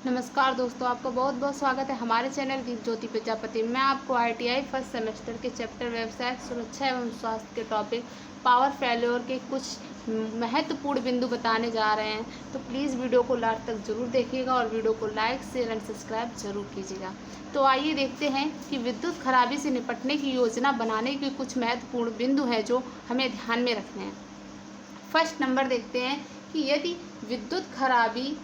नमस्कार दोस्तों, आपका बहुत बहुत स्वागत है हमारे चैनल दीप ज्योति प्रजापति। मैं आपको आईटीआई फर्स्ट सेमेस्टर के चैप्टर व्यवसाय सुरक्षा एवं स्वास्थ्य के टॉपिक पावर फेल्योर के कुछ महत्वपूर्ण बिंदु बताने जा रहे हैं। तो प्लीज़ वीडियो को लास्ट तक जरूर देखिएगा और वीडियो को लाइक शेयर एंड सब्सक्राइब जरूर कीजिएगा। तो आइए देखते हैं कि विद्युत खराबी से निपटने की योजना बनाने के कुछ महत्वपूर्ण बिंदु हैं जो हमें ध्यान में रखने हैं। फर्स्ट नंबर देखते हैं कि यदि विद्युत खराबी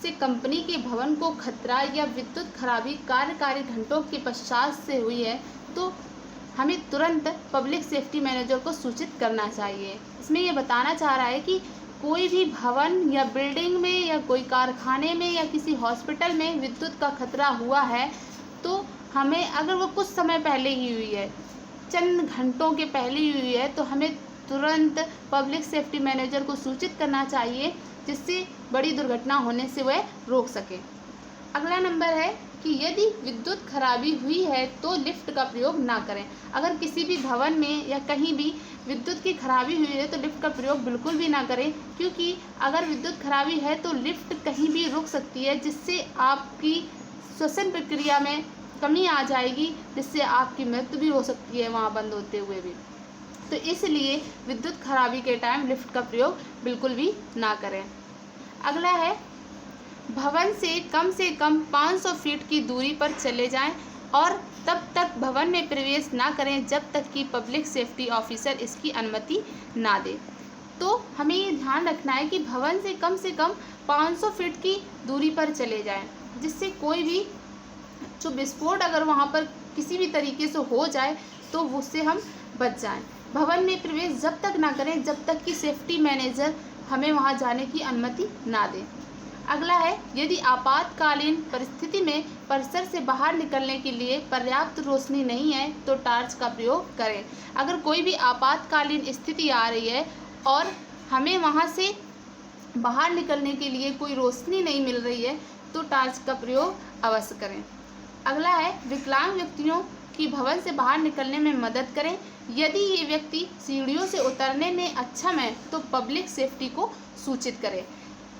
से कंपनी के भवन को खतरा या विद्युत खराबी कार्यकारी घंटों के पश्चात से हुई है तो हमें तुरंत पब्लिक सेफ्टी मैनेजर को सूचित करना चाहिए। इसमें ये बताना चाह रहा है कि कोई भी भवन या बिल्डिंग में या कोई कारखाने में या किसी हॉस्पिटल में विद्युत का खतरा हुआ है तो हमें, अगर वो कुछ समय पहले ही हुई है, चंद घंटों के पहले ही हुई है, तो हमें तुरंत पब्लिक सेफ्टी मैनेजर को सूचित करना चाहिए जिससे बड़ी दुर्घटना होने से वह रोक सके। अगला नंबर है कि यदि विद्युत खराबी हुई है तो लिफ्ट का प्रयोग ना करें। अगर किसी भी भवन में या कहीं भी विद्युत की खराबी हुई है तो लिफ्ट का प्रयोग बिल्कुल भी ना करें, क्योंकि अगर विद्युत खराबी है तो लिफ्ट कहीं भी रुक सकती है जिससे आपकी श्वसन प्रक्रिया में कमी आ जाएगी, जिससे आपकी मृत्यु भी हो सकती है वहाँ बंद होते हुए भी। तो इसलिए विद्युत खराबी के टाइम लिफ्ट का प्रयोग बिल्कुल भी ना करें। अगला है, भवन से कम 500 फीट की दूरी पर चले जाएं और तब तक भवन में प्रवेश ना करें जब तक कि पब्लिक सेफ्टी ऑफिसर इसकी अनुमति ना दे। तो हमें ये ध्यान रखना है कि भवन से कम 500 फीट की दूरी पर चले जाएं, जिससे कोई भी जो विस्फोट अगर वहाँ पर किसी भी तरीके से हो जाए तो उससे हम बच जाएं। भवन में प्रवेश जब तक ना करें जब तक कि सेफ्टी मैनेजर हमें वहां जाने की अनुमति ना दे। अगला है, यदि आपातकालीन परिस्थिति में परिसर से बाहर निकलने के लिए पर्याप्त रोशनी नहीं है तो टार्च का प्रयोग करें। अगर कोई भी आपातकालीन स्थिति आ रही है और हमें वहां से बाहर निकलने के लिए कोई रोशनी नहीं मिल रही है तो टार्च का प्रयोग अवश्य करें। अगला है, विकलांग व्यक्तियों की भवन से बाहर निकलने में मदद करें। यदि ये व्यक्ति सीढ़ियों से उतरने में अक्षम है तो पब्लिक सेफ्टी को सूचित करें।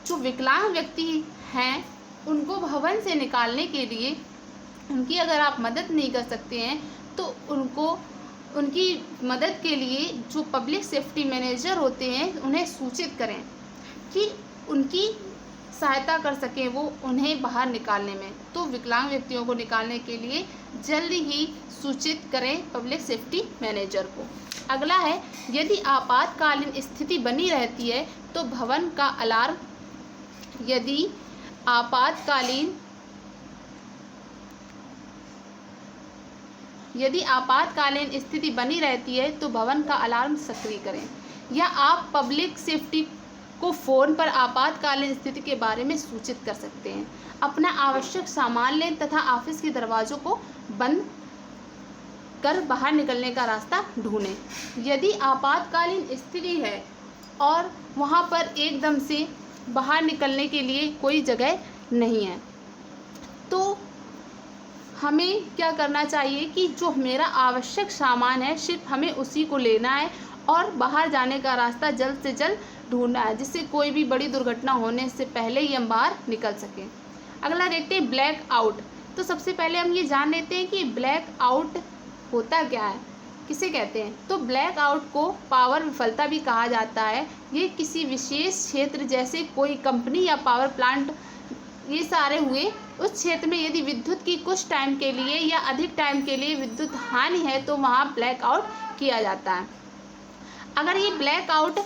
जो विकलांग व्यक्ति हैं उनको भवन से निकालने के लिए उनकी अगर आप मदद नहीं कर सकते हैं तो उनकी मदद के लिए जो पब्लिक सेफ्टी मैनेजर होते हैं उन्हें सूचित करें कि उनकी सहायता कर सकें वो उन्हें बाहर निकालने में। तो विकलांग व्यक्तियों को निकालने के लिए जल्दी ही सूचित करें पब्लिक सेफ्टी मैनेजर को। अगला है, यदि आपातकालीन स्थिति बनी रहती है तो भवन का अलार्म यदि आपातकालीन स्थिति बनी रहती है तो भवन का अलार्म सक्रिय करें, या आप पब्लिक सेफ्टी को फ़ोन पर आपातकालीन स्थिति के बारे में सूचित कर सकते हैं। अपना आवश्यक सामान लें तथा ऑफिस के दरवाजों को बंद कर बाहर निकलने का रास्ता ढूंढें। यदि आपातकालीन स्थिति है और वहां पर एकदम से बाहर निकलने के लिए कोई जगह नहीं है तो हमें क्या करना चाहिए कि जो मेरा आवश्यक सामान है सिर्फ हमें उसी को लेना है और बाहर जाने का रास्ता जल्द से जल्द ढूंढना है, जिससे कोई भी बड़ी दुर्घटना होने से पहले ही हम बाहर निकल सकें। अगला देखते हैं, ब्लैक आउट। तो सबसे पहले हम ये जान लेते हैं कि ब्लैक आउट होता क्या है, किसे कहते हैं। तो ब्लैक आउट को पावर विफलता भी कहा जाता है। ये किसी विशेष क्षेत्र जैसे कोई कंपनी या पावर प्लांट ये सारे हुए उस क्षेत्र में यदि विद्युत की कुछ टाइम के लिए या अधिक टाइम के लिए विद्युत हानि है तो वहाँ ब्लैक आउट किया जाता है। अगर ये ब्लैक आउट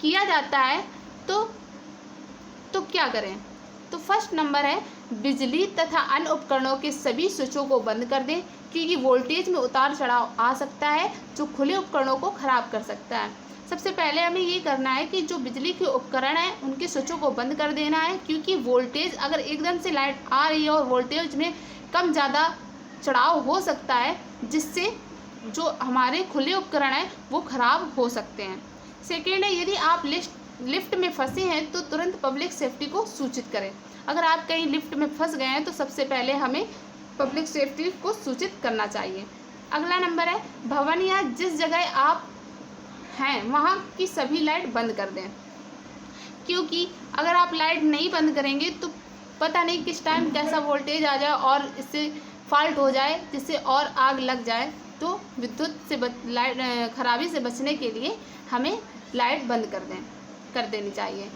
किया जाता है तो क्या करें। तो फर्स्ट नंबर है, बिजली तथा अन्य उपकरणों के सभी स्विचों को बंद कर दें, क्योंकि वोल्टेज में उतार चढ़ाव आ सकता है जो खुले उपकरणों को ख़राब कर सकता है। सबसे पहले हमें ये करना है कि जो बिजली के उपकरण हैं उनके स्विचों को बंद कर देना है, क्योंकि वोल्टेज अगर एकदम से लाइट आ रही है और वोल्टेज में कम ज़्यादा चढ़ाव हो सकता है जिससे जो हमारे खुले उपकरण हैं वो ख़राब हो सकते हैं। सेकेंड है, यदि आप लिफ्ट में फंसे हैं तो तुरंत पब्लिक सेफ्टी को सूचित करें। अगर आप कहीं लिफ्ट में फंस गए हैं तो सबसे पहले हमें पब्लिक सेफ्टी को सूचित करना चाहिए। अगला नंबर है, भवन या जिस जगह आप हैं वहाँ की सभी लाइट बंद कर दें, क्योंकि अगर आप लाइट नहीं बंद करेंगे तो पता नहीं किस टाइम कैसा वोल्टेज आ जाए और इससे फॉल्ट हो जाए, जिससे और आग लग जाए। तो विद्युत से लाइट खराबी से बचने के लिए हमें लाइट बंद कर देनी चाहिए।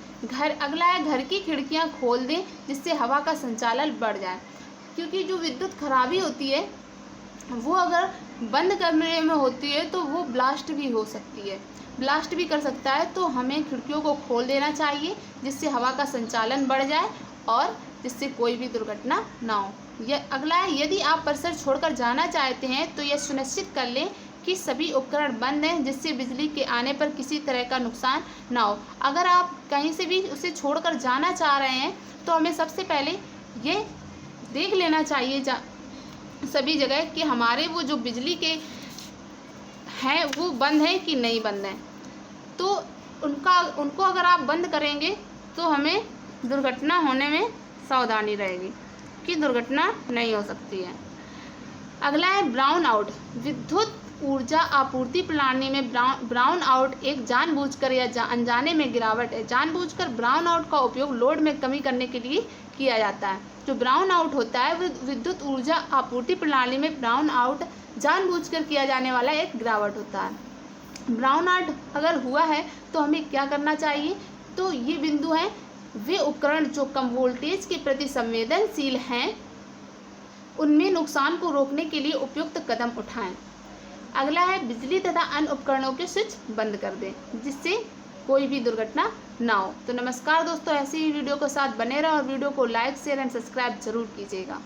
अगला है घर की खिड़कियां खोल दें, जिससे हवा का संचालन बढ़ जाए, क्योंकि जो विद्युत खराबी होती है वो अगर बंद करने में होती है तो वो ब्लास्ट भी हो सकती है, ब्लास्ट भी कर सकता है। तो हमें खिड़कियों को खोल देना चाहिए, जिससे हवा का संचालन बढ़ जाए और जिससे कोई भी दुर्घटना ना हो। यह अगला है, यदि आप परिसर छोड़कर जाना चाहते हैं तो यह सुनिश्चित कर लें कि सभी उपकरण बंद हैं, जिससे बिजली के आने पर किसी तरह का नुकसान ना हो। अगर आप कहीं से भी उसे छोड़कर जाना चाह रहे हैं तो हमें सबसे पहले ये देख लेना चाहिए सभी जगह कि हमारे वो जो बिजली के हैं वो बंद हैं कि नहीं बंद हैं। तो उनको अगर आप बंद करेंगे तो हमें दुर्घटना होने में सावधानी रहेगी कि दुर्घटना नहीं हो सकती है। अगला है ब्राउन आउट। विद्युत ऊर्जा आपूर्ति प्रणाली में ब्राउन आउट एक जानबूझकर या अनजाने में गिरावट है। जानबूझकर ब्राउन आउट का उपयोग लोड में कमी करने के लिए किया जाता है। जो ब्राउन आउट होता है वो विद्युत ऊर्जा आपूर्ति प्रणाली में ब्राउन आउट जानबूझकर किया जाने वाला एक गिरावट होता है। ब्राउन आउट अगर हुआ है तो हमें क्या करना चाहिए? तो ये बिंदु हैं, वे उपकरण जो कम वोल्टेज के प्रति संवेदनशील हैं उनमें नुकसान को रोकने के लिए उपयुक्त कदम उठाएं। अगला है, बिजली तथा अन्य उपकरणों के स्विच बंद कर दें, जिससे कोई भी दुर्घटना ना हो। तो नमस्कार दोस्तों, ऐसी ही वीडियो के साथ बने रहें और वीडियो को लाइक शेयर एंड सब्सक्राइब जरूर कीजिएगा।